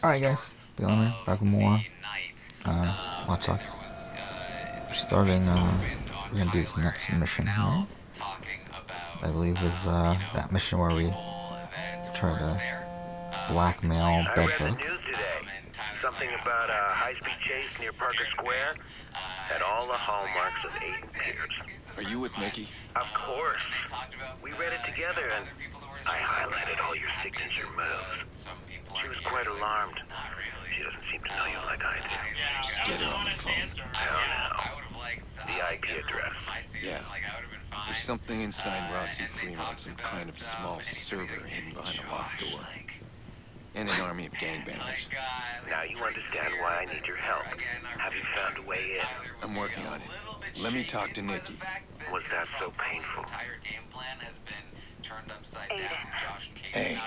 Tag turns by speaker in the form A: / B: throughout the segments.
A: Alright guys, Beyonder, back with more. Watch Dogs. We're starting, we're gonna do this next mission here. I believe is, that mission where we try to blackmail
B: I read the
A: Bedbook.
B: news today. Something about a high-speed chase near Parker Square. Had all the hallmarks of Aiden Pierce.
C: Are you with Nikki?
B: Of course. We read it together and I highlighted all your signature moves. She was quite alarmed. She doesn't seem to know you like I do.
C: Just get her on the phone.
B: Hell no. The IP address.
C: Yeah. There's something inside Rossi Fremont, some kind of small server hidden behind a locked door. And an army of gangbangers.
B: Now you understand why I need your help. Have you found a way in?
C: I'm working on it. Let me talk to Nikki.
B: Was that so painful?
C: Hey,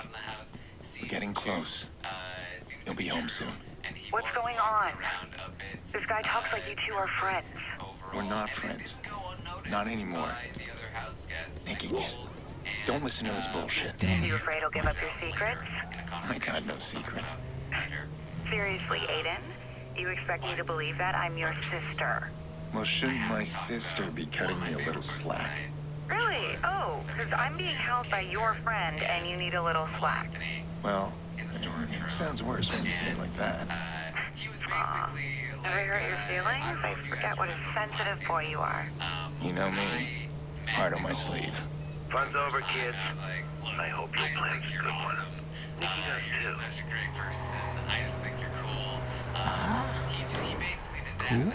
C: we're getting close. He'll be home soon.
D: What's going on? This guy talks like you two are friends.
C: We're not friends. Not anymore. Nikki, just don't listen to his bullshit.
D: You afraid he'll give up your secrets?
C: I got no secrets.
D: Seriously, Aiden? You expect me to believe that? I'm your sister.
C: Well, shouldn't my sister be cutting me a little slack?
D: Really? Oh, because I'm being housed by your friend and you need a little slack.
C: Well, it sounds worse when you say it like that.
D: Aw. Have I hurt your feelings? I forget what a sensitive boy you are.
C: You know me. Heart on my sleeve.
B: Fun's over, kids. I hope your plan's a good one. Nikki does too.
A: Cool.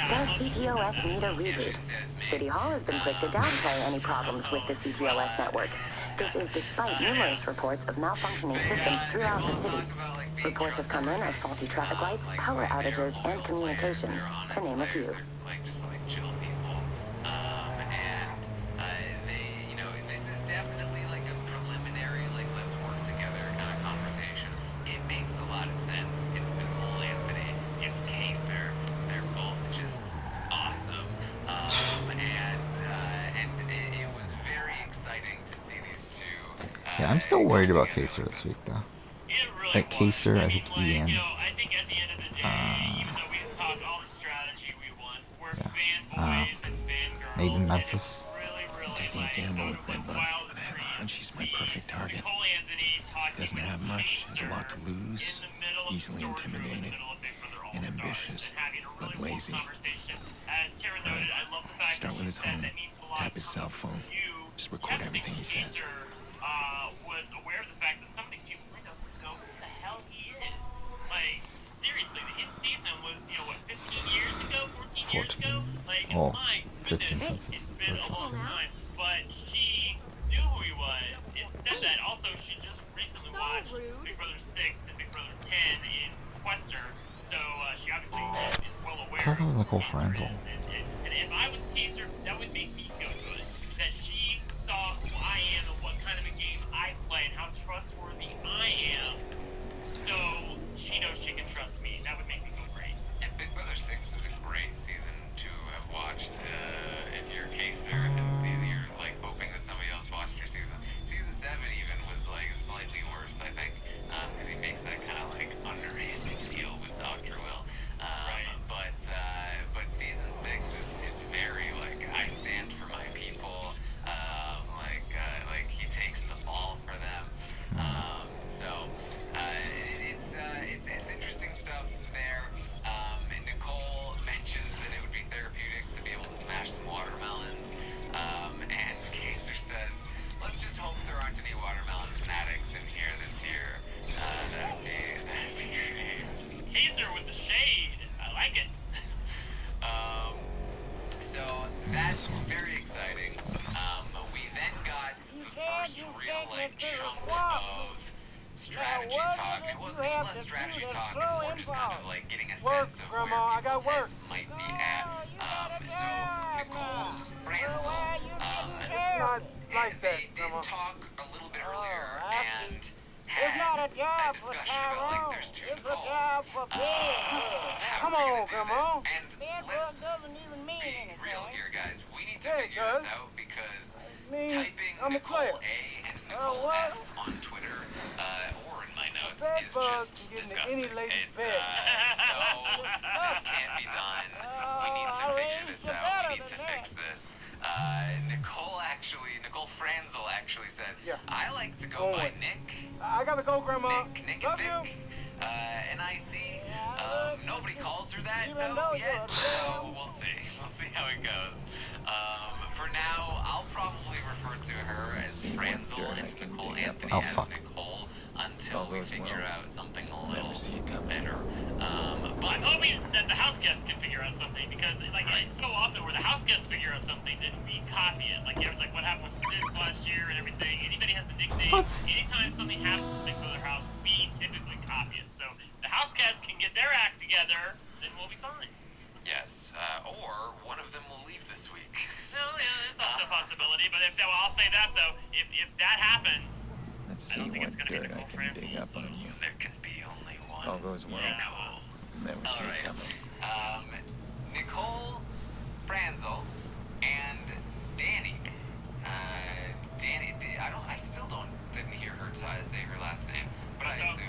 E: Does CTOS need a reboot? City Hall has been quick to downplay any problems with the CTOS network. This is despite numerous reports of malfunctioning systems throughout the city. Reports have come in of faulty traffic lights, power outages, and communications, to name a few.
A: Yeah, I'm still worried about Kaser this week though. Like Kaser, I think Ian. Maybe Memphis.
C: I'm taking a gamble with Bedbug, but I have a hunch he's my perfect target. Doesn't have much, has a lot to lose, easily intimidated, and ambitious, but lazy. Start with his home, tap his cell phone, just record everything he says.
F: Was aware of the fact that some of these people might not know who the hell he is. Like, seriously, his season was, 15 years ago, 14 years ago? Like, my goodness, it's been a long time. But she knew who he was. It said that. Also, she just recently watched Big Brother 6 and Big Brother 10 in Sequester, so she obviously is well aware.
A: I thought that was like whole friends.
F: And if I was Kaser, that would make me feel good. That she saw who I am and what kind of a game I play and how trustworthy I am, so she knows she can trust me. That would make me feel great.
G: And Big Brother 6 is a great season to have watched if you're Kaser and you're like hoping that somebody else watched your season. Season 7 even was like slightly worse, I think, because he makes that kind of like underhanded deal with Dr. Will. Right. But season 6 is very like I stand for my people. Like he takes the ball for them. It's interesting stuff there. And Nicole mentions that it would be therapeutic to be able to smash some watermelons. And Kaser says, let's just hope there aren't any watermelon fanatics in here this year. That'd be great.
F: Kaser with the shade. I like it.
G: So that's very exciting. We then got the first real like chunk of strategy talk. It was less strategy talk and more just kind of like getting a sense of where people's heads might be at. So Nicole, Branzel, they did talk a little little bit earlier and had a discussion about, like, there's two Nicoles. Come on, come on. And let's be real here, guys. We need to figure this out because typing Nicole A and Nicole F on Twitter or in my notes is just disgusting. It's, no, this can't be done. We need to figure this out. We need to fix this. Nicole Franzel actually said, I like to go by Nick.
B: I gotta go, Grandma.
G: Nick and Vic. N-I-C. Nobody calls her that, though, yet, so we'll see. We'll see how it goes. For now, I'll probably refer to her as Franzel and Nicole Anthony as Nicole until we figure out something a little better. But
F: I'm hoping that the house guests can figure out something, because like it's so often where the house guests figure out something, then we copy it. Like what happened with Sis last year and everything. Anybody has a nickname.
A: What?
F: Anytime something happens to their house, we typically copy it. So the house guests can get their act together, then we'll be fine.
G: yes, or one of them will leave this week.
F: Well, yeah, that's also a possibility. But I'll say that though, if that happens,
C: Let's
F: I
C: see
F: don't think
C: what
F: it's gonna be
C: dirt I
F: Nicole
C: can
F: Franzel,
C: dig up
F: so
C: on you.
G: There can be only one.
C: All goes well.
G: Nicole.
C: Never see it coming.
G: Nicole Franzel and Danny. I still didn't hear her say her last name, but I assume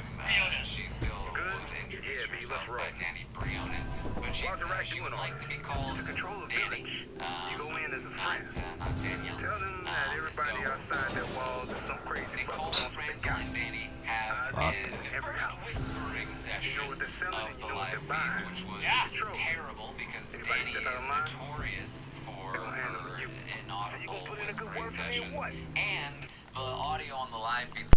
G: she still would introduce herself by Danny Briones. But she said she would like to be called Danny, not Danielle.
B: Tell them that everybody outside that wall is some crazy
G: Nicole Franzel and Danny have been the first whispering session of the live feeds, which was terrible because Danny is notorious for her inaudible whispering sessions, and the audio on the live feeds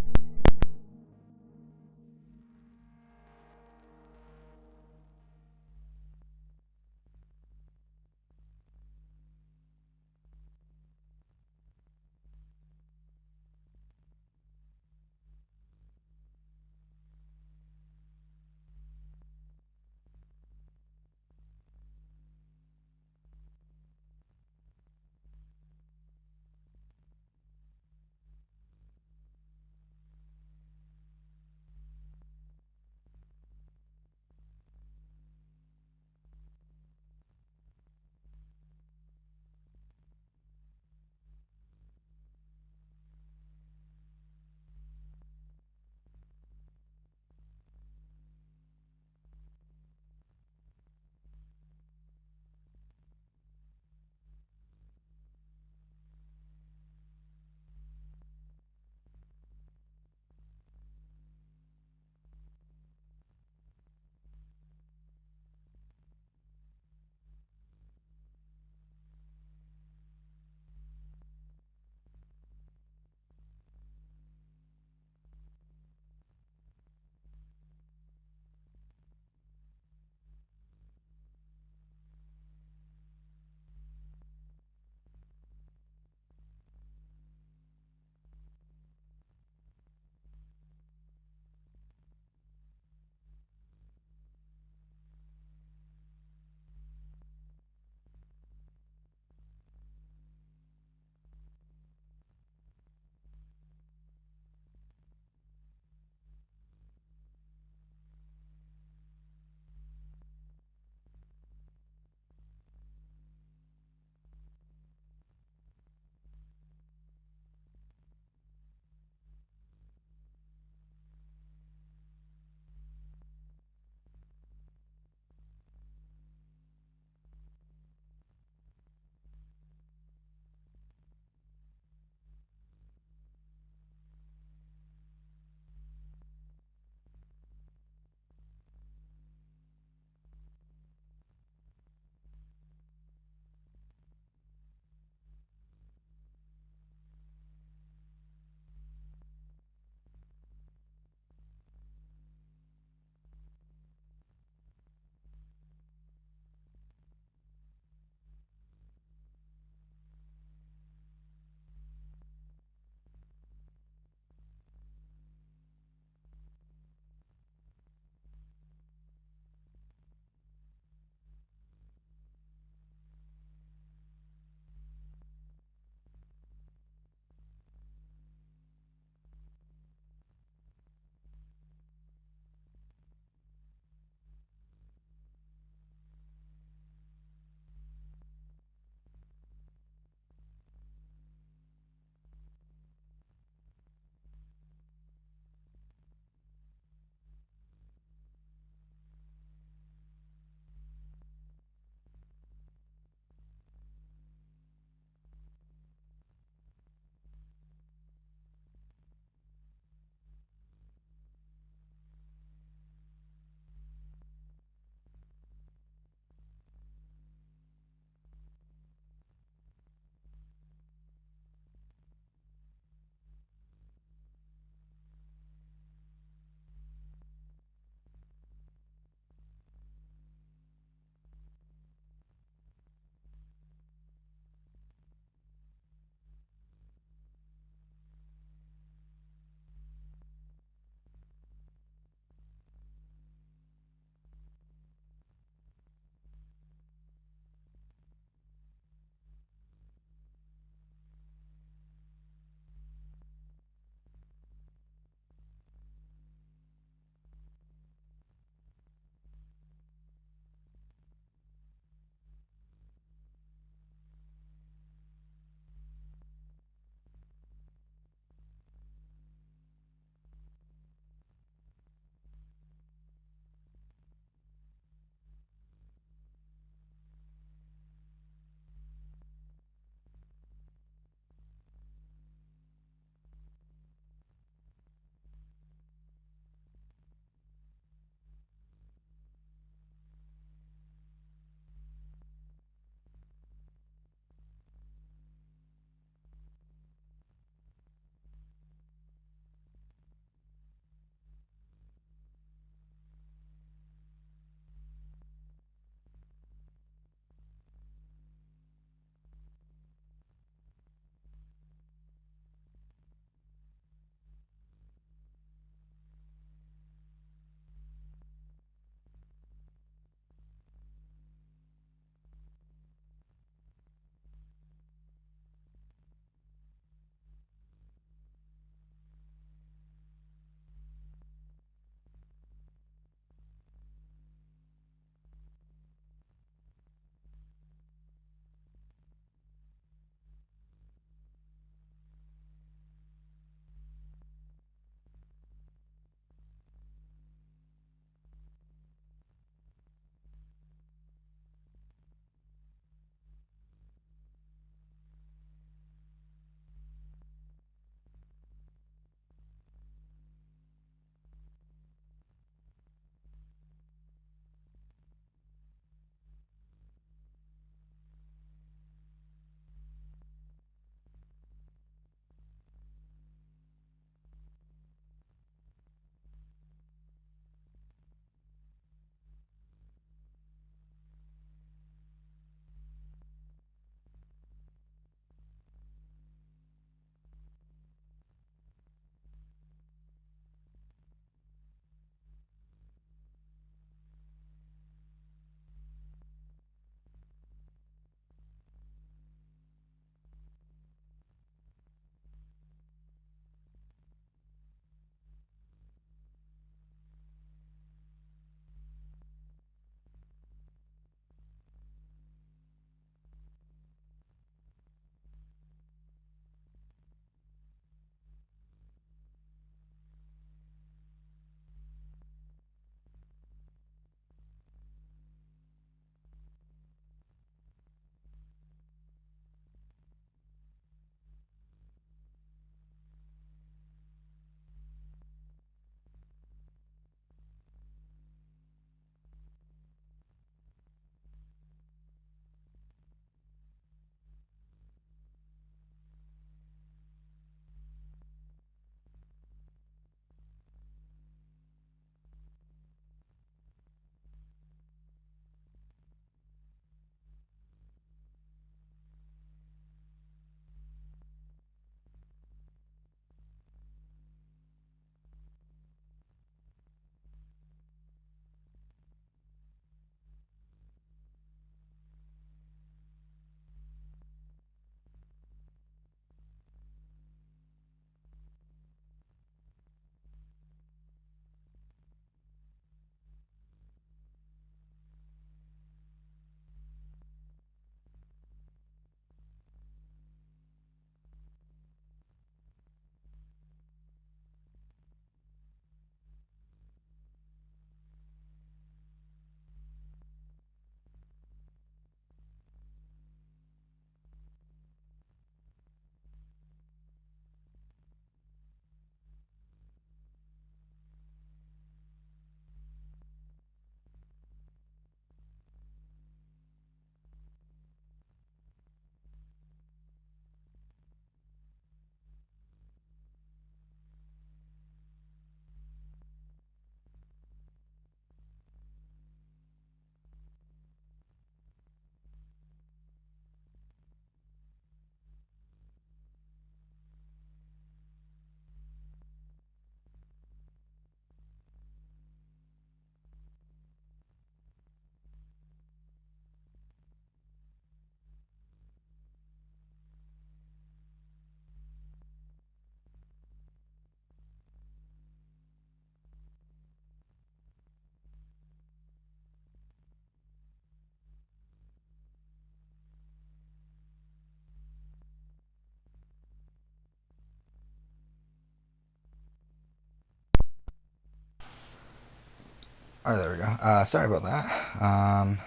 A: Oh, there we go. Sorry about that.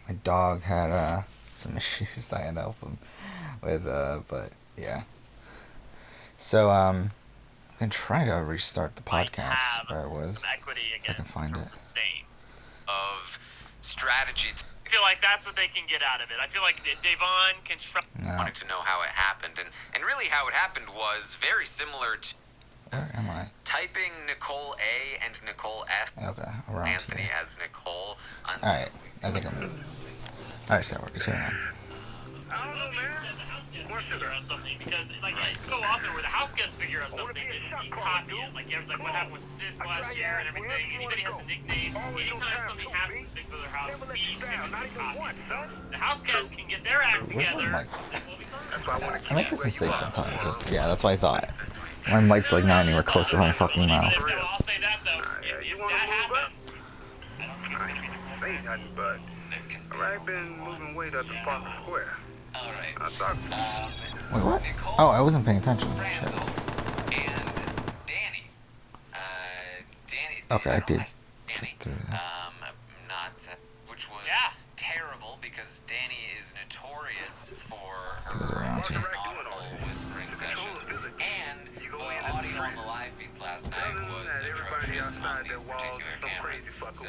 A: My dog had some issues that I had to help him with, but yeah. So I'm gonna try to restart the podcast where it was. If I can find it.
G: Of strategy.
F: I feel like that's what they can get out of it. I feel like Devon can trust.
G: Wanting to know how it happened, and really how it happened was very similar to
A: Where am I?
G: typing Nicole A and Nicole F.
A: Okay, around
G: Anthony
A: here.
G: as Nicole.
A: Alright, I think I'm good. Alright, so we're continuing on.
F: I don't know, man. The house guests figure out something because, like, it's so often where the house guests figure out something that you copy it. Like what happened with Sis last year and everything. Anybody has a nickname. Anytime something happens in Big Brother house, we typically copy it. So the house guests can get their act together.
A: I make this mistake sometimes. Yeah, that's what I thought. My mic's like not anywhere close to my fucking mouth.
F: I'll say that though. If that happens, I don't think it's
B: Say nothing, but I've been moving weight up to Park Square.
G: All right.
B: I thought.
A: Wait, what? Oh, I wasn't paying attention. Shit.
G: And Danny. Danny.
A: Okay, I did
G: Danny.
A: get through that.
G: Not, which was terrible because Danny is notorious for her inaudible whispering sessions, and the audio on the live feeds last night was atrocious on these particular cameras. So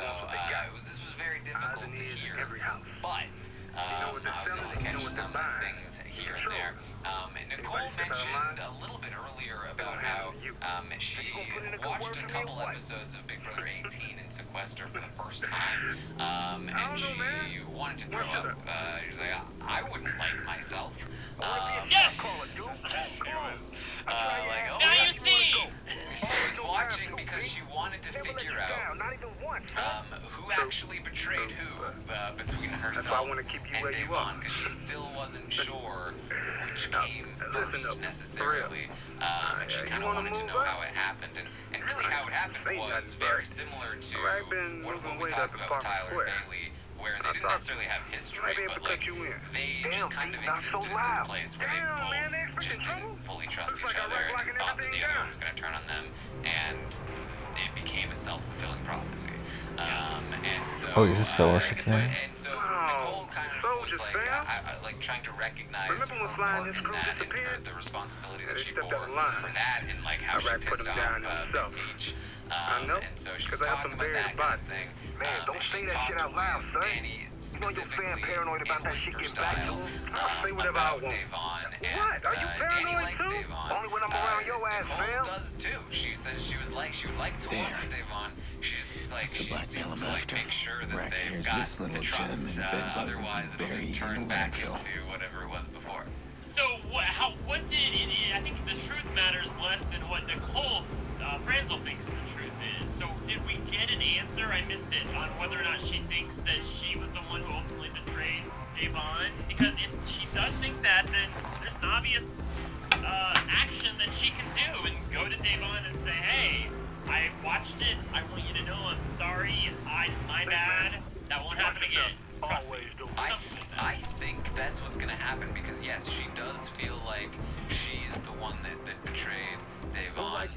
G: this was very difficult to hear, but I was able to catch some things here and there. Nicole mentioned a little bit earlier about how she watched a couple episodes of Big Brother 18 in Sequester for the first time, and she wanted to throw up. She was like, I wouldn't like myself.
F: Yes!
G: It was like, oh,
F: now you see!
G: She was watching because she wanted to figure out who actually betrayed who between herself and Devon, because she still wasn't sure which came first necessarily, and she kind of wanted to know how it happened, and really how it happened was very similar to what we talked about with Tyler and Bailey, where they didn't necessarily have history, but like they just kind of existed in this place where they both just didn't fully trust each other and thought that the other one was going to turn on them, and it became a self-fulfilling prophecy. And so,
A: Oh, is this still Shakira?
G: And so Nicole kind of was like, like trying to recognize her part in that and the responsibility that she bore for that, and like how she pissed off Big Beach. And so she was talking about that kind of thing.
B: Don't say that shit out loud, son.
G: Danny
B: You know your fan
G: specifically
B: paranoid about
G: in
B: that shit
G: whisper
B: get back to
G: style
B: him. I'll say whatever I
G: about
B: want.
G: Devon, and
B: What? Are you
G: Danny
B: paranoid
G: likes
B: too?
G: Devon.
B: Only when I'm around your ass,
G: Nicole
B: fam.
G: does too. She says she would like to work with Devon. She's like,
C: That's the
G: she
C: blackmail
G: needs
C: I'm
G: to like
C: after.
G: make sure that
C: Rack
G: they've
C: here's
G: got
C: this little
G: the
C: gem
G: trust.
C: and bedbug will be
G: Otherwise, it'll
C: buried
G: just
C: in
G: turn
C: the
G: back
C: landfill.
G: into whatever it was before.
F: So what did I think the truth matters less than what Nicole Franzel thinks the truth is. So did we get an answer? I missed it on whether or not she thinks that she was the one who ultimately betrayed Devon. Because if she does think that, then there's an obvious action that she can do and go to Devon and say, hey, I watched it. I want you to know I'm sorry. My bad. That won't happen again. Trust me.
G: I think that's what's gonna happen, because yes, she does feel like she is the one that betrayed Devon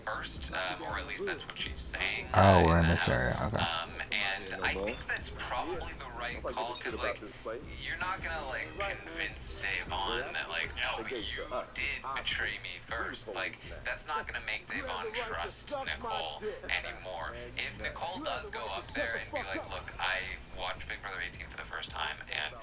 G: first, or at least that's what she's saying.
A: Oh, we're in
G: the
A: this
G: house.
A: area. Okay.
G: And I think that's probably the right call, because like you're not gonna like convince Devon that like, no, you did betray me first. Like that's not gonna make Devon trust Nicole anymore. If Nicole does go up there and be like, look, I watched Big Brother 18 for the first time, and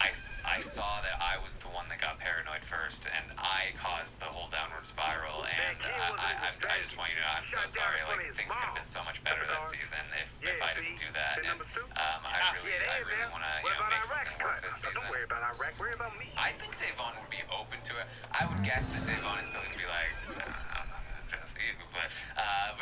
G: I saw that I was the one that got paranoid first, and I caused the whole downward spiral, and I just want you to know I'm so sorry. Like things could have been so much better that season if I didn't do that, and I really want to make something work this season. I think Devon would be open to it. I would guess that Devon is still gonna be like, I'm not gonna trust you, but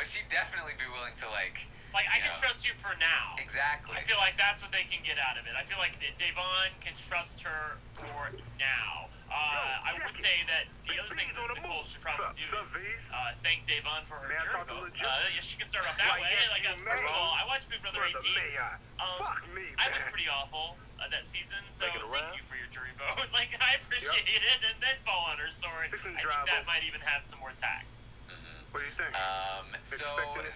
G: she'd definitely be willing to like.
F: Like, I can trust you for now.
G: Exactly.
F: I feel like that's what they can get out of it. I feel like Devon can trust her for now. I would say that the other thing that Nicole should probably do is thank Devon for her jury vote. Yeah, she can start off that way. Like, first of all, I watched Big Brother 18. I was pretty awful that season, so thank you for your jury vote. Like, I appreciate it, and then fall on her sword. I think that might even have some more tact.
B: What do you think?
G: So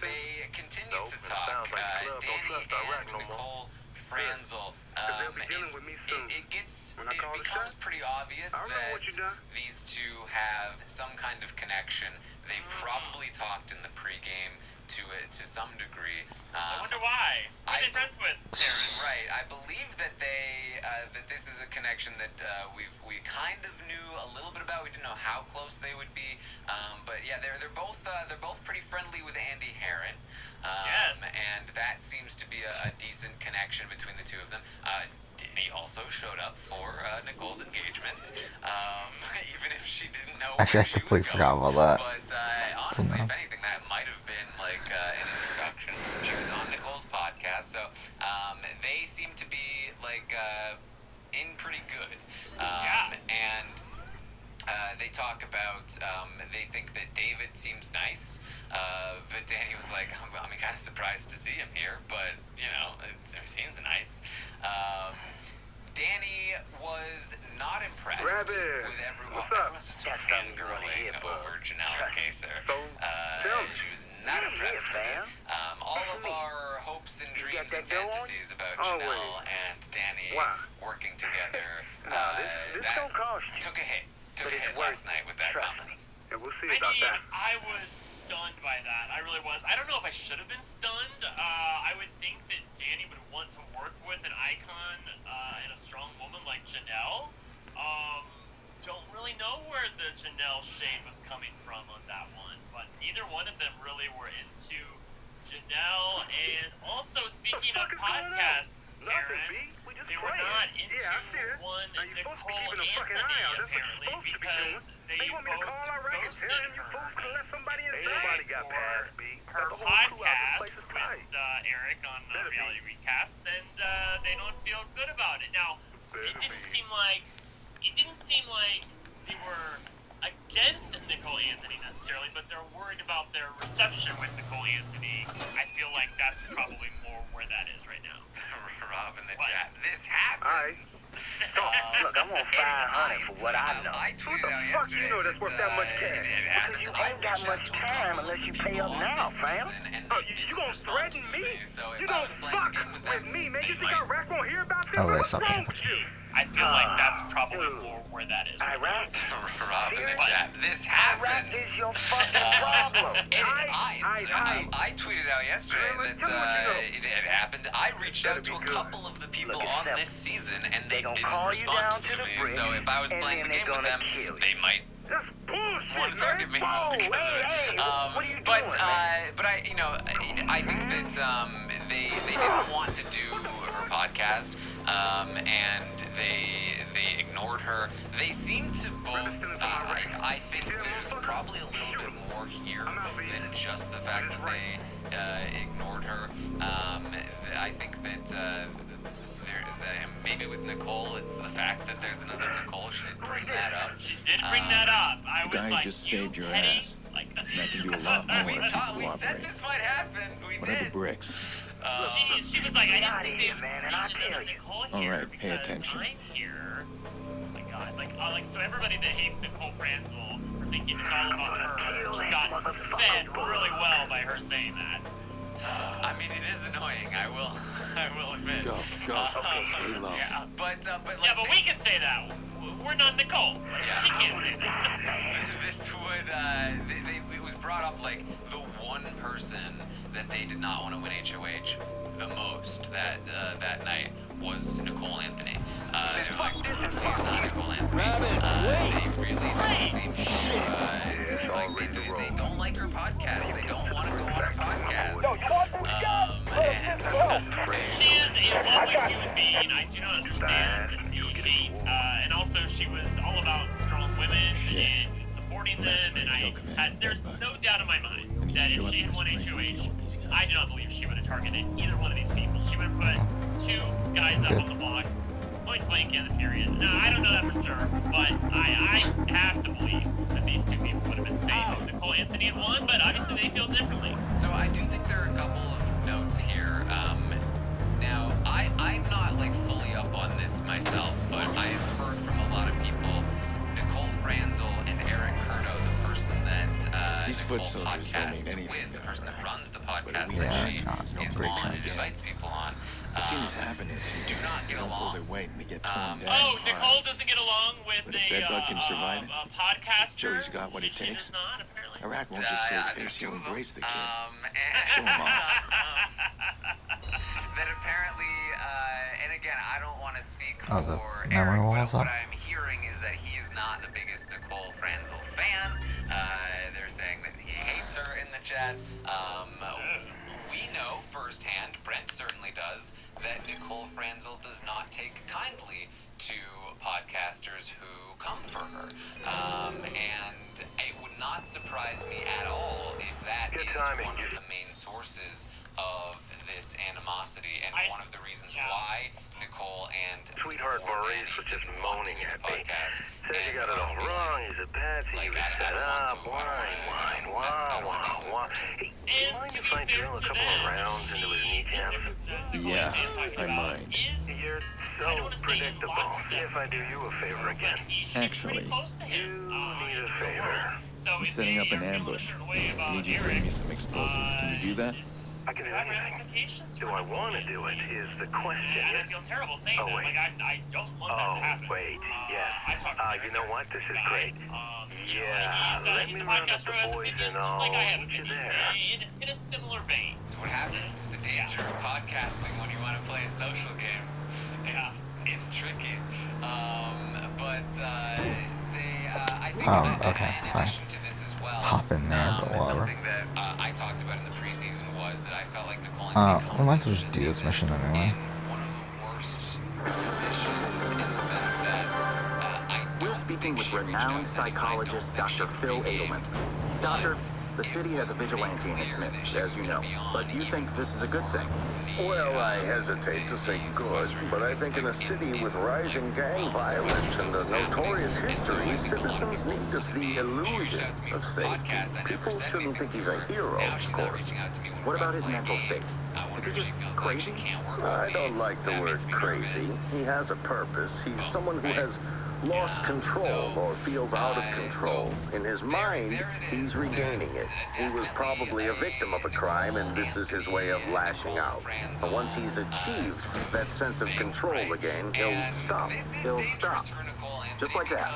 G: they continue
B: Nope,
G: to
B: it
G: talk.
B: sounds like Club don't
G: Danny
B: trust Iraq
G: and
B: no more.
G: Nicole Franzel.
B: they'll be dealing with me soon.
G: It
B: When I call the
G: becomes
B: shot,
G: pretty obvious
B: I remember
G: that
B: what you done.
G: these two have some kind of connection. They probably talked in the pregame to some degree.
F: I wonder why. Who are they friends with, Aaron?
G: Right. I believe that that this is a connection that we kind of knew a little bit about. We didn't know how close they would be. But yeah, they're both pretty friendly with Andy Herron.
F: Yes.
G: And that seems to be a decent connection between the two of them. Danny also showed up for Nicole's engagement, even if she didn't know.
A: Actually, I
G: where she was
A: completely forgot
G: going.
A: about that.
G: But honestly, if anything, that might have been like an introduction. She was on Nicole's podcast, so they seem to be like in pretty good. And they talk about they think that David seems nice, but Danny was like, I'm kind of surprised to see him here, but you know, it seems nice. Danny was not impressed
B: Grab it.
G: with everyone.
B: What's up?
G: Everyone's just
B: That's something you're
G: fangirling
B: here for.
G: over Janelle Kaser.
B: So, tell me.
G: She was not impressed with it. All of
B: me.
G: our hopes and
B: You got
G: dreams
B: that
G: and
B: dough on?
G: fantasies about
B: Oh,
G: Janelle
B: wait.
G: and Danny
B: Why?
G: working together
B: this
G: that
B: don't cost you.
G: took a hit.
B: But it's
G: Last
B: worth
G: night with that
B: trust
G: comment.
B: me. And we'll see
F: I
B: about
F: mean,
B: that.
F: I was stunned by that. I really was. I don't know if I should have been stunned. I would think that Danny would want to work with an icon and a strong woman like Janelle. Don't really know where the Janelle shade was coming from on that one, but neither one of them really were into Janelle. And also, speaking of podcasts, Tyrone, they were not into one Nicole Anthony, apparently, because they both ghosted her.
B: Nobody got past me.
F: Her podcast with Eric on Reality Recaps, and they don't feel good about it. Now, it didn't seem like they were against Nicole Anthony necessarily, but they're worried about their reception with Nicole Anthony. I feel like that's probably more where that is right now.
G: Rob in the chat. This happens.
B: Look, I'm on 500 for what I know.
G: I tweeted out
B: Fuck
G: yesterday.
B: you know that's worth that much cash?
G: Because
B: you ain't got much time unless you pay up now, fam. You gonna threaten me? You gonna fuck with me, man? You think Iraq won't hear about this?
A: Oh, wait,
B: What's
A: something.
B: wrong with you?
F: I feel like that's probably more where that is. Right
B: Iraq?
G: Rob in the chat. This
B: Iraq
G: happens.
B: is your fucking problem.
G: I tweeted out yesterday that it had happened. I reached out to a couple of the people on this season, and they didn't respond to me. So if I was playing the game with them, they might
B: That's bullshit,
G: want to target me because of it.
B: What are you
G: But
B: doing, man?
G: but I think that they didn't want to do her podcast, and they ignored her. They seem to both. I think there's probably a little bit more here than just the fact that they ignored her. I think that. Maybe with Nicole, it's the fact that there's another Nicole. She didn't bring that up.
F: She did bring that up. I
C: The
F: was
C: guy
F: like,
C: just
F: you
C: saved your
F: kidding?
C: ass.
F: Like,
C: And I can do a lot more if you
G: We said
C: cooperate.
G: this might happen. We
C: What are the
G: did.
C: bricks?
F: she was like, I didn't think they would
B: man,
F: bring
B: and I
F: another
B: tell you.
F: Nicole
C: All
F: here
C: right, pay
F: because
C: attention.
F: I'm here. Oh my god, like so everybody that hates Nicole Franzel for thinking it's all about her just got fed really well by her saying that.
G: I mean, it is annoying. I will admit.
C: Go. Stay low.
G: Yeah, but like,
F: Yeah, but we can say that. We're not Nicole.
G: Yeah.
F: She can't say that.
G: this would it was brought up like the one person that they did not want to win HOH the most that night was Nicole Anthony. They're like, please not Nicole Anthony. They really don't seem to they don't like her podcast. They don't want to go on her podcast.
F: She is a lovely human being. I do not understand the hate. And also, she was all about strong women and supporting them. And there's no doubt in my mind that if she had won HOH, I do not believe she would have targeted either one of these people. She would have put two guys up on the block, point blank in the period. Now, I don't know that for sure, but I have to believe that these two people would have been safe if Nicole Anthony had won, but obviously they feel differently.
G: So I do think there are a couple of notes here. Now, I'm not like fully up on this myself, but I have heard from a lot of people, Nicole Franzel and Eric Curto, the person that
C: These foot
G: Nicole
C: soldiers don't
G: podcasts
C: mean anything
G: with the
C: to
G: person
C: her,
G: that
C: right?
G: runs the
C: But
G: podcast
C: we
G: that
A: Yeah,
G: she
A: no,
C: it's no
G: is
C: breaks
G: on
C: in
G: and
C: the game.
G: invites people on.
C: I've seen this happen in a few
G: do not
C: ways. They
G: get
C: don't pull
G: along.
C: their weight and they get torn down.
F: Oh,
C: hard.
F: Nicole doesn't get along with
C: But if bedbug can survive it,
F: a podcaster.
C: Joey's got what it
F: She
C: takes.
F: does not, apparently.
C: Iraq won't just save
G: There's
C: face,
G: two
C: he'll
G: of them.
C: embrace the kid.
G: And,
C: Show 'em off.
G: that apparently, and again, I don't want to speak
A: Oh, the
G: for
A: memory
G: Eric,
A: wall's
G: but what
A: up?
G: I'm hearing is that he is not the biggest Nicole Franzel fan. They're saying that he hates her in the chat. We know firsthand, Brent certainly does, that Nicole Franzel does not take kindly to podcasters who come for her. And it would not surprise me at all if that
B: Good
G: is
B: timing.
G: one of the main sources of this animosity and one of the reasons
F: Yeah.
G: why Nicole and
B: Sweetheart Maurice was just moaning at me.
G: podcast.
B: Says you got it all wrong. He's a patsy. He was set up. Whine. Hey,
F: And
B: mind
F: to
B: if
F: be
B: I
F: fair
B: drill a
F: to
B: couple
F: them,
B: of rounds into his kneecaps?
C: Yeah, I mind.
B: You're so predictable. If I do you a favor again.
C: Actually,
B: You need a favor.
C: I'm setting up an ambush. I need you to bring me some explosives. Can you do that?
B: I can do anything. Do I want to do it is the question.
F: And I feel terrible saying
B: Oh,
F: that.
B: wait.
F: Like, I don't want that to happen.
B: Wait. Yes.
F: I talked to
B: You know what? This is great.
F: Yeah,
B: Let
F: he's
B: me
F: a
B: round up
F: podcaster
B: the
F: who has
B: boys
F: opinions
B: and
F: just like I have
B: I'll meet you
F: opinions.
B: there.
F: In a similar vein.
G: That's what happens. The danger of podcasting when you want to play a social game. It's tricky. I think that
A: okay,
G: in
A: fine.
G: addition to this as well,
A: Hop in there, but whatever.
G: something that I talked about in the preseason was that I felt like Nicole
A: We might as well just do this mission anyway.
G: one of the worst positions in the sense that I
H: We're
G: don't
H: speaking
G: think
H: with
G: she reached
H: renowned
G: out to anyone. I don't
H: psychologist
G: think she
H: Dr. Phil
G: regained
H: Edelman.
G: what
H: Doctor, the city has a vigilante in its midst, as you know, but you think this is a good thing.
I: Well, I hesitate to say good, but I think in a city with rising gang violence and a notorious history, citizens need to see the illusion of safety. People shouldn't think he's a hero, of course.
H: What about his mental state? Is he just crazy?
I: I don't like the word crazy. He has a purpose. He's someone who has lost control or feels out of control. In his mind, he's regaining it. He was probably a victim of a crime, and this is his way of lashing out. But once he's achieved that sense of control again, he'll stop.
H: He'll stop. Just like that.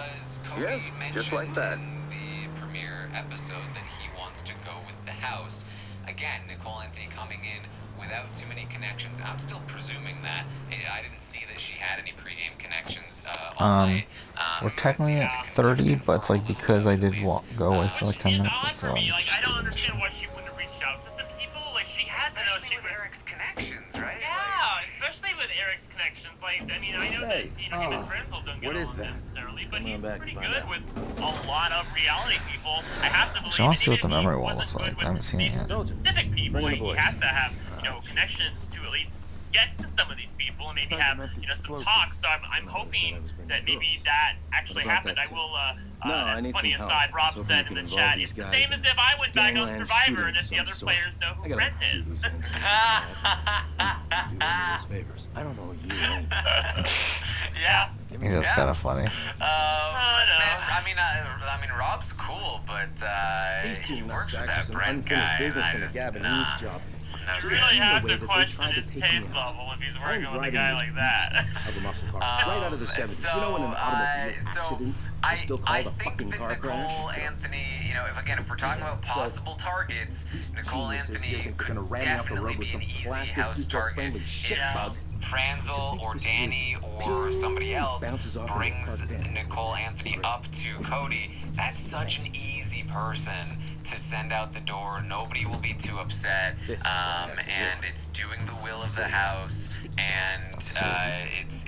I: Yes, just like that.
G: In the premiere episode that he wants to go with the house. Again, Nicole Anthony coming in without too many connections. I'm still presuming that. I didn't see that she had any pregame connections all night.
A: We're technically at 30, but it's like because I did go away for like 10
F: It's
A: minutes,
F: odd
A: it's
F: for me. Like, I don't
A: stupid.
F: understand why she wouldn't have reached out to some people. Like, she had to know
G: Especially
F: she
G: with Eric's connections, right?
F: Yeah, especially with Eric's connections. Like, I mean, I know that him and Franzel don't get along necessarily, but he's pretty good with a lot of reality people. I have to believe.
A: So I want to see what the
F: even if he
A: memory wall
F: wasn't
A: looks like.
F: good
A: I haven't seen it
F: with
A: yet.
F: these specific people. Like, he has to have, connections to at least get to some of these people and maybe have, some talks. So I'm hoping that maybe that actually happened. I will, as funny aside, Rob said in the chat, it's the same as if I went back on Survivor and if the other players know who Brent is.
C: I don't know you.
F: Yeah.
A: Maybe that's kind of funny.
G: I mean, Rob's cool, but
C: These two
G: he
C: nuts
G: works with
C: actually
G: that
C: some
G: Brent
C: unfinished
G: guy.
C: business
G: and
C: from
G: I
C: the
G: just,
C: Gabonese job.
G: not
F: You
G: really.
F: really have
C: the way
F: to
C: that they
F: question
C: tried to
F: his
C: take me
F: taste
C: out.
F: level if he's
C: I'm
F: working with a
C: driving
F: guy
C: this
F: like that.
C: beast of a muscle car right out of the 70s. You know when an automobile accident is still called a fucking car crash?
G: Nicole Anthony, if we're talking about possible targets, Nicole Anthony could definitely be an easy house target. If Franzel or Danny or somebody else brings Nicole Anthony up to Cody, that's such an easy person to send out the door. Nobody will be too upset, and it's doing the will of the house, and it's.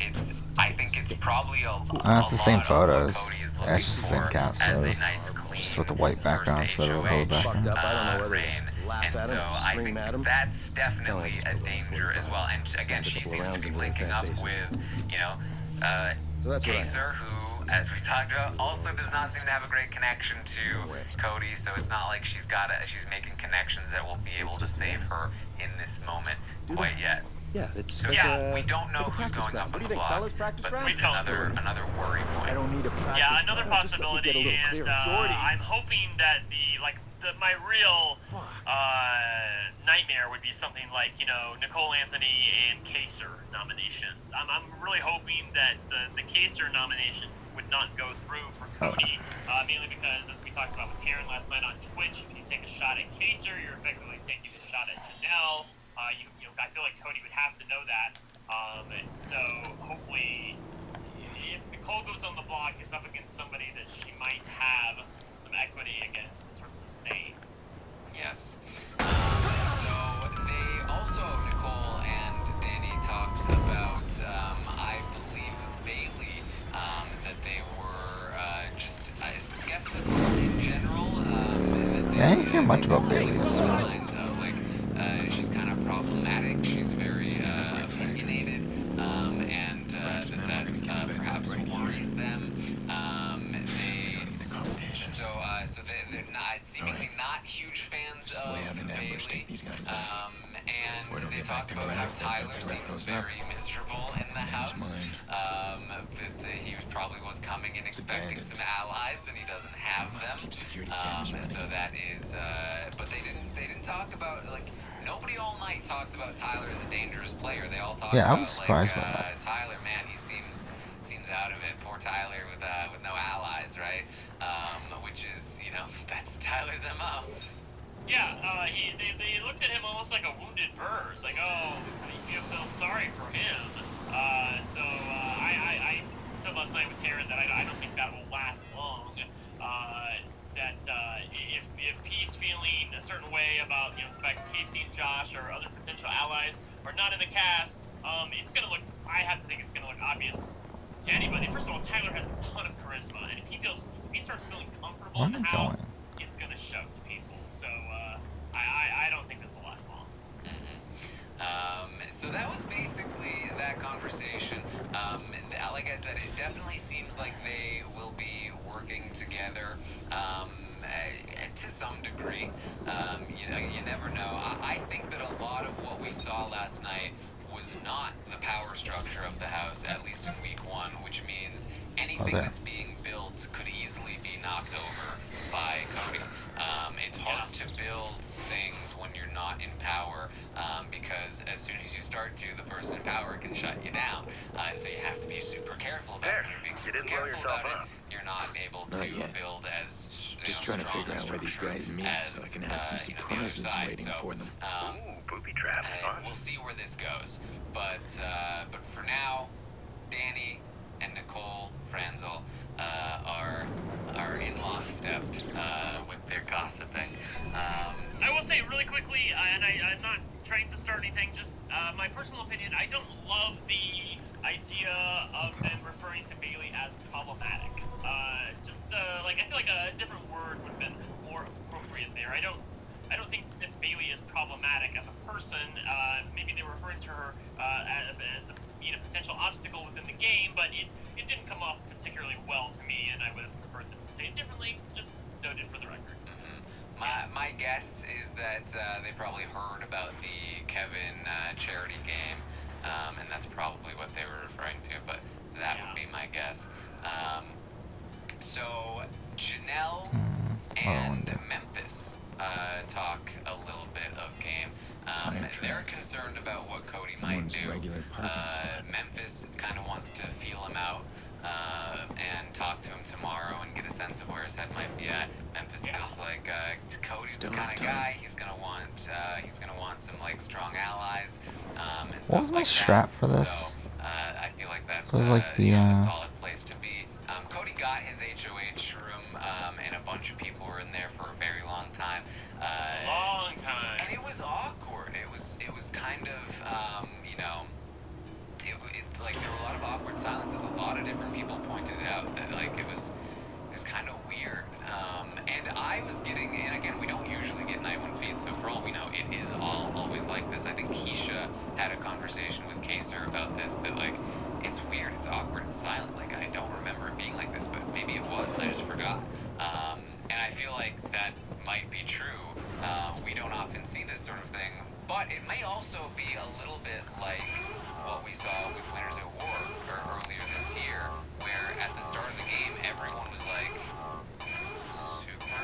G: I think it's probably a
A: It's the same
G: lot of what
A: photos.
G: Cody is
A: Yeah, it's just the
G: looking
A: same cast
G: for as a
A: photos.
G: nice, clean
A: Just with the white background
G: first
A: instead of a blue
G: HOH,
A: background.
C: Fucked up. I don't know whether
G: reign.
C: to laugh
G: And
C: at
G: so
C: him,
G: I
C: scream
G: think
C: at him.
G: that's definitely a danger as well. And again, she seems to be linking up with,
C: So that's what I
G: Kaser, who, as we talked about, also does not seem to have a great connection to Cody. So it's not like she's making connections that will be able to save her in this moment quite yet.
C: Yeah, it's
G: So
C: like
G: we don't know who's going up on the block, but it's another worry point.
C: I don't need a practice
F: Yeah, another
C: round. Just let me get a
F: possibility,
C: little
F: and
C: clearer. Jordy.
F: I'm hoping that my real nightmare would be something like, you know, Nicole Anthony and Kaser nominations. I'm really hoping that the Kaser nomination would not go through for Cody, mainly because, as we talked about with Tyrone last night on Twitch, if you take a shot at Kaser, you're effectively taking a shot at Janelle. You know, I feel like Cody would have to know that. So hopefully, if Nicole goes on the block, it's up against somebody that she might have some equity against in terms of saying.
G: Yes. So they also, Nicole and Danny, talked about, I believe, Bailey, that they were just skeptical in general.
A: Yeah, I didn't hear much about Bailey yesterday.
G: She's kind of problematic. She's very opinionated, and that's perhaps worries them. So they're not seemingly not huge fans of Bailey. And they talked about how Tyler seems very miserable in the house. He probably was coming in expecting some allies, and he doesn't have them. So that is, but they didn't talk about, like, nobody all night talked about Tyler as a dangerous player. They all talked
A: Yeah, I
G: about,
A: was surprised by
G: like,
A: that.
G: Tyler, man, he seems out of it. Poor Tyler with no allies, right? Which is, you know, that's Tyler's MO.
F: Yeah, they looked at him almost like a wounded bird. Like, oh, you feel sorry for him. I said last night with Tyrone that I don't think that will last long. If he's feeling a certain way about, you know, the fact that Casey and Josh or other potential allies are not in the cast, it's gonna look. I have to think it's gonna look obvious to anybody. First of all, Tyler has a ton of charisma, and if he starts feeling comfortable in the house, it's gonna show to people. So I don't think this will last long.
G: So that was basically that conversation. Like I said, it definitely seems like they will be working together to some degree. You never know. I think that a lot of what we saw last night was not the power structure of the house, at least in week 1, which means anything that's being built could easily be knocked over by Cody. It's hard to build things when you're not in power, because as soon as you start to, the person in power can shut you down, and so you have to be super careful about it. When you're being super careful about it, you're not able to build as
C: just trying to figure out where these guys meet so I can have some surprises waiting for them.
B: Booby traps.
G: We'll see where this goes, but for now, Danny and Nicole Franzel are in lockstep with their gossiping.
F: I will say really quickly, and I'm not trying to start anything, just my personal opinion, I don't love the idea of them referring to Bailey as problematic. Like, I feel like a different word would have been more appropriate there. I don't think that Bailey is problematic as a person. Maybe they were referring to her as being a potential obstacle within the game, but it didn't come off particularly well to me, and I would have preferred them to say it differently. Just noted for the record.
G: My guess is that they probably heard about the Kevin charity game, and that's probably what they were referring to, but that would be my guess. So Janelle and Memphis talk a little bit of game. They're concerned about what Cody might do. Memphis kind of wants to feel him out and talk to him tomorrow and get a sense of where his head might be at. Memphis feels like Cody's the kind of guy he's gonna want some, like, strong allies. And
A: what was my strap for this?
G: So I feel like that's
A: like the
G: a solid place to be. Cody got his HOH room, and a bunch of people were in there for a very long time.
F: Long time.
G: And it was awkward. It was kind of, you know, like, there were a lot of awkward silences. A lot of different people pointed it out that, like, it was kind of weird. And I was getting, and again, we don't usually get night 1 feeds, so for all we know, it is always like this. I think Keisha had a conversation with Kaser about this, that, like, it's weird, it's awkward, it's silent. Like, I don't remember it being like this, but maybe it was, and I just forgot. And I feel like that might be true. We don't often see this sort of thing, but But it may also be a little bit like what we saw with Winners at War earlier this year, where at the start of the game, everyone was like super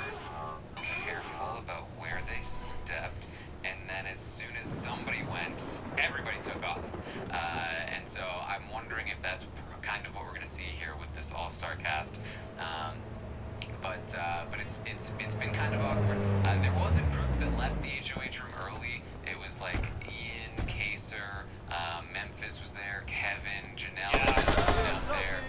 G: careful about where they stepped, and then as soon as somebody went, everybody took off. And so I'm wondering if that's kind of what we're going to see here with this all-star cast. But it's been kind of awkward. There was a group that left the HOH room early. It was like Ian, Kaser, Memphis was there, Kevin, Janelle was out there.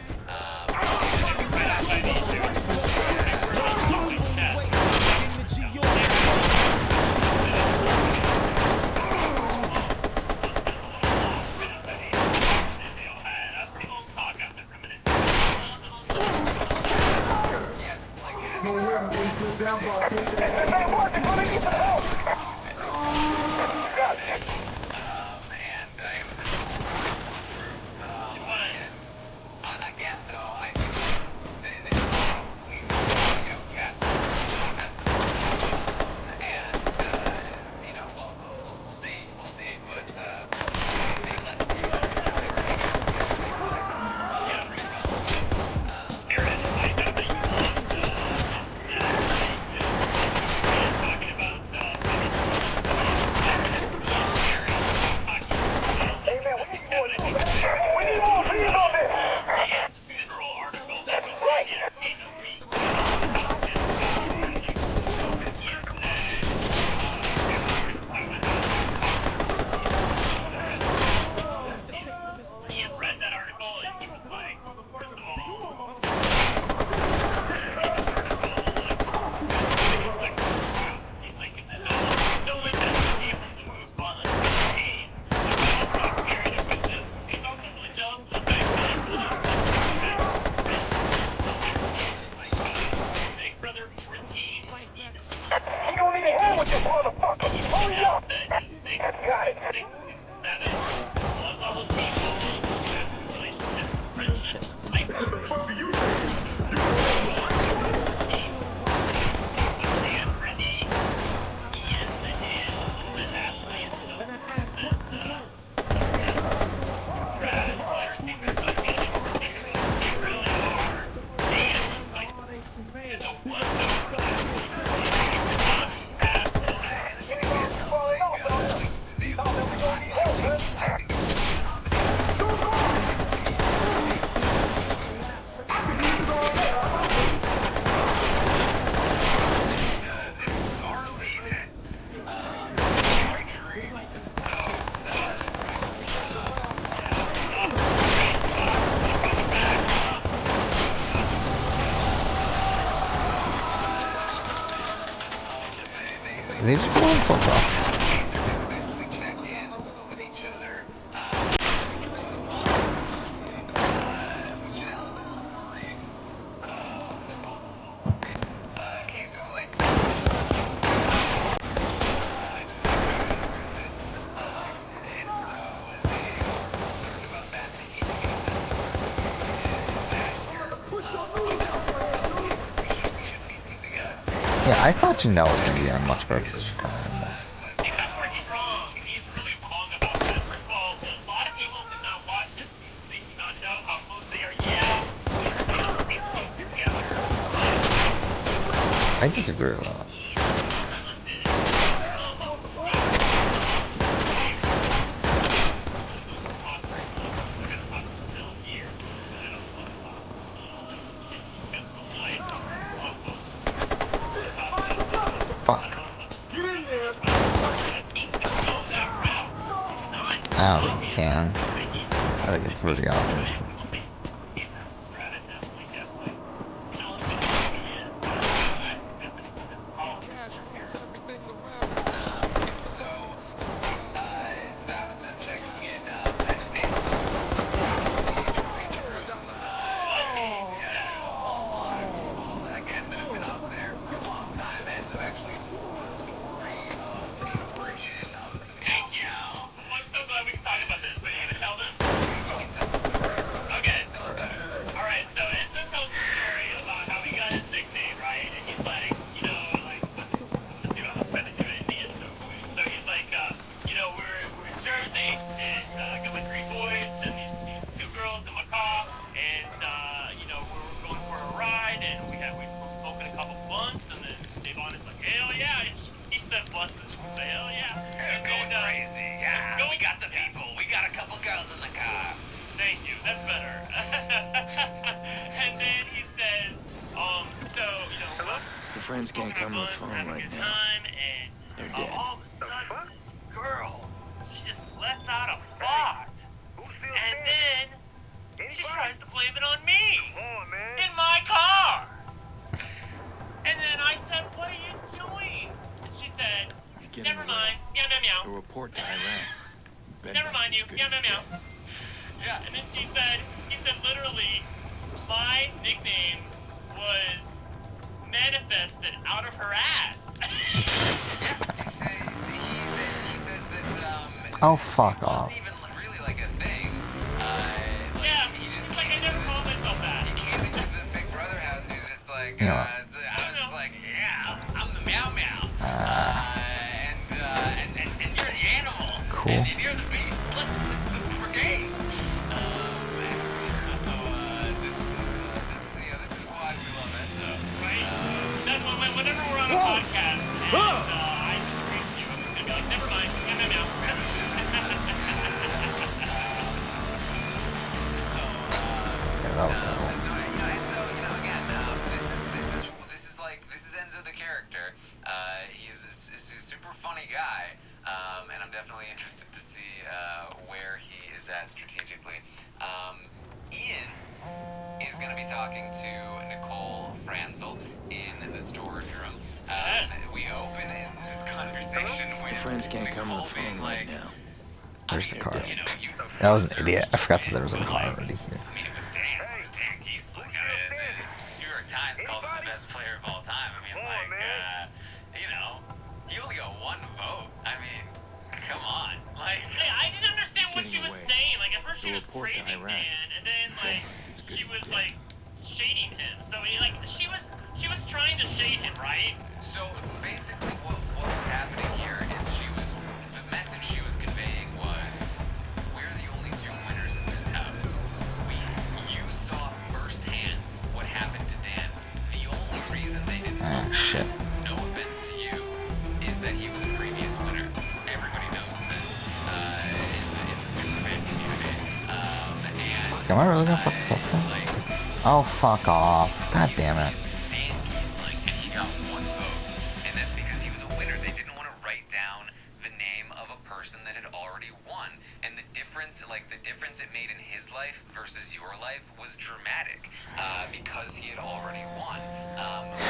A: They just go on so tough. Yeah, I thought Janelle was gonna be in a much better position than this.
F: That's where he's wrong. He's really wrong about that. First of all, a lot of people did not watch this season. They do not know how close they are yet.
A: I disagree with that. Fuck. I don't think you can. I think it's pretty obvious.
F: So hell yeah.
G: They're going crazy. Yeah, we got the people. We got a couple girls in the car.
F: Thank you. That's better. And then he says, so, you know,
C: Your friends can't come to the phone right now.
F: And
C: They're dead.
F: all of a sudden, this girl, she just lets out a fart. And then she tries to blame it on me. In my car. And then I said, what are you doing? And she said, never mind. Meow, meow, meow.
C: A report to Iraq.
F: Never mind you. Meow, meow, meow. Yeah, and then he said literally, my nickname was manifested out of her ass.
G: He says that,
A: Oh, fuck off.
G: wasn't even really like a thing.
F: Yeah,
G: He just
F: like I
G: came
F: never
G: into
F: called myself that.
G: He came into the Big Brother house and he was just like,
A: Yeah.
G: I was just like, yeah, I'm the meow meow. And you're the animal.
A: Cool.
G: And you're the beast. Let's the brigade. This is why we love it. So,
F: Right? That's whenever we're on a podcast and I disagree with you, I'm just gonna be like, never mind. Meow, meow, meow.
A: Yeah, that was terrible.
G: So, again, this is Enzo the character. He's a super funny guy, and I'm definitely interested to see where he is at strategically. Ian is going to be talking to Nicole Franzel in the storage room. We open this conversation with
C: Your friends can't come to the
G: Nicole being
C: phone
G: like,
C: right now.
A: Where's the car?
G: you know,
A: That was an idiot. I forgot that there was a car already here.
G: I mean, it was Dan Kiesling. I mean, the New York Times called him the best player of all time. I mean, he only got one vote. I mean, come on. Like,
F: I didn't understand what she was
C: away.
F: saying. Like, at first she
C: The
F: was
C: report to
F: praising
C: Iraq.
F: Dan, and then, like,
C: Is as good
F: she
C: as
F: was,
C: dead.
F: like, shading him. So, she was trying to shade him, right?
G: so basically what was happening here is the message she was conveying was, we're the only two winners in this house. You saw firsthand what happened to Dan. The only reason they didn't
A: Ah,
G: vote
A: shit.
G: no offense to you, is that he was a previous winner. Everybody knows this in the superfan community. And
A: Am I really gonna fuck this up now?
G: like,
A: Oh, fuck off. God damn it.
G: Dan Kiesling, and he got one vote, and that's because he was a winner. They didn't want to write down the name of a person that had already won, and the difference it made in his life versus your life was dramatic, because he had already won. We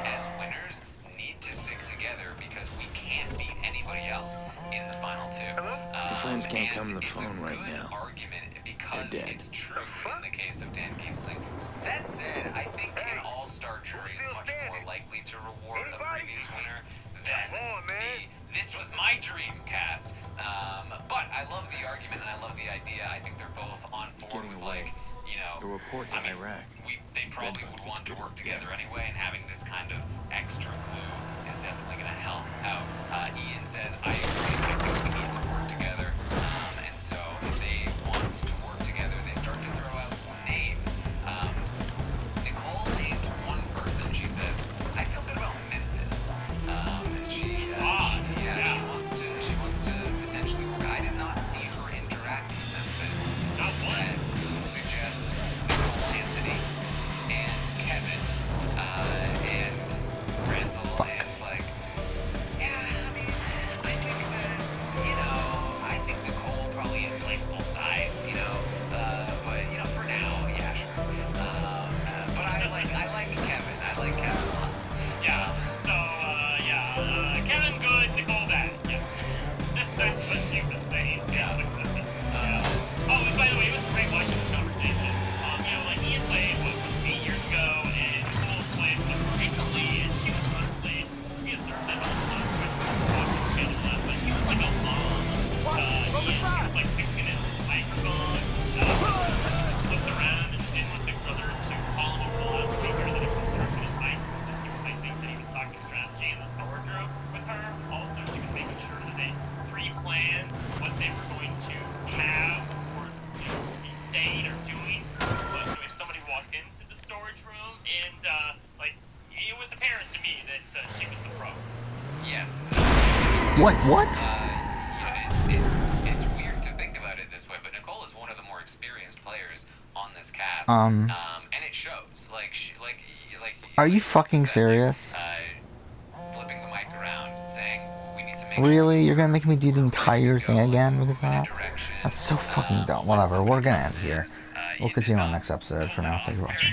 G: as winners need to stick together because we can't beat anybody else in the final two.
C: Your friends can't
G: and
C: come to the
G: it's a
C: phone right
G: good
C: now.
G: argument because
C: They're dead.
G: it's true in the case of Dan Kiesling. That said, I think an all-star jury is much more likely to reward a previous winner than this was my dream cast. But I love the argument and I love the idea. I think they're both on board
C: getting
G: with,
C: away.
G: like,
C: The report to Iraq.
G: they probably would want to work together anyway, and having this kind of extra clue is definitely going to help out. Ian says, I agree, I think we need to work together. And so they want to work together. They start to throw out some names. Nicole named one person. She says, I feel good about Memphis. She wants to potentially work. I did not see her interact with Memphis.
F: Not once.
G: That suggests Nicole, Anthony, and Kevin, and Renzel is like, yeah, I mean, I think that, I think Nicole probably plays both sides, but, for now, yeah, sure. But I like Kevin. I like Kevin a lot.
F: Yeah. So, Kevin good, Nicole bad. Yeah. That's what she was saying, basically. Yeah. Oh, and by the way, it was great watching this conversation. Ian played, 8 years ago, and Nicole played recently, and she was honestly, we observed that all the time, but he was like a mom. Ian, he was like fixing his microphone, flipped around, and didn't want Big Brother to call him over the loudspeaker that he was serving his mic. I think that he was talking strategy in the storage room with her. Also, she was making sure that they pre-planned what they were going to have or be saying or doing. But if somebody walked into the storage room and it was apparent to me that she was the pro.
G: Yes.
A: What? What?
G: It's weird to think about it this way, but Nicole is one of the more experienced players on this cast. And it shows.
A: Are you fucking serious?
G: Flipping the mic around, saying we need to make
A: Really? You're gonna make me do the entire thing again because of that? That's so fucking dumb. Whatever, we're gonna end here. We'll continue on next episode. For now, thank you for watching.